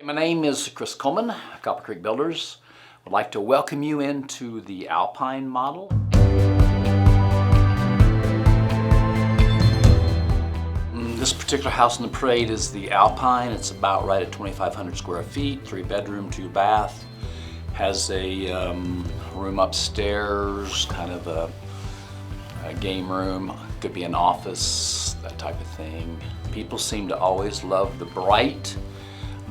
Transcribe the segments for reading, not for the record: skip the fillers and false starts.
My name is Chris Coleman, Copper Creek Builders. I'd like to welcome you into the Alpine model. This particular house in the parade is the Alpine. It's about right at 2,500 square feet, 3-bedroom, 2-bath. Has a room upstairs, kind of a game room. Could be an office, that type of thing. People seem to always love the bright,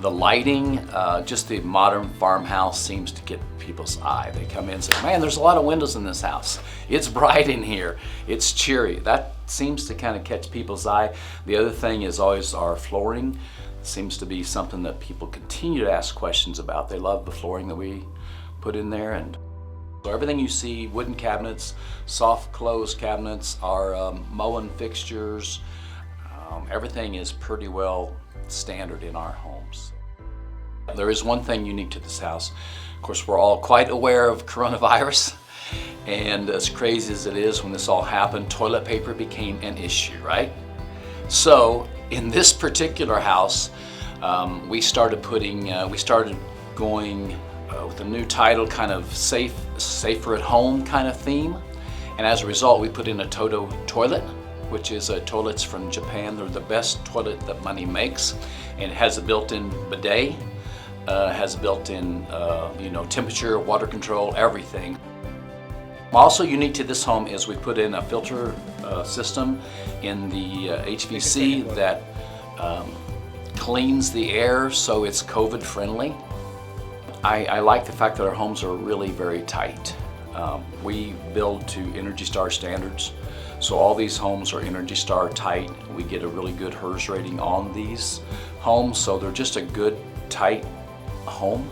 the lighting. Just the modern farmhouse seems to get people's eye. They come in and say, man, there's a lot of windows in this house. It's bright in here. It's cheery. That seems to kind of catch people's eye. The other thing is always our flooring. Seems to be something that people continue to ask questions about. They love the flooring that we put in there. And so everything you see, wooden cabinets, soft close cabinets, our Moen fixtures, everything is pretty well standard in our homes. There is one thing unique to this house. Of course, we're all quite aware of coronavirus, and as crazy as it is, when this all happened, toilet paper became an issue, right? So in this particular house, we started going with a new title, kind of safer at home kind of theme. And as a result, we put in a Toto toilet, which is toilets from Japan. They're the best toilet that money makes. And it has a built-in bidet, has a built-in temperature, water control, everything. Also unique to this home is we put in a filter system in the HVAC that cleans the air, so it's COVID friendly. I like the fact that our homes are really very tight. We build to Energy Star standards, so all these homes are Energy Star tight. We get a really good HERS rating on these homes, so they're just a good, tight home.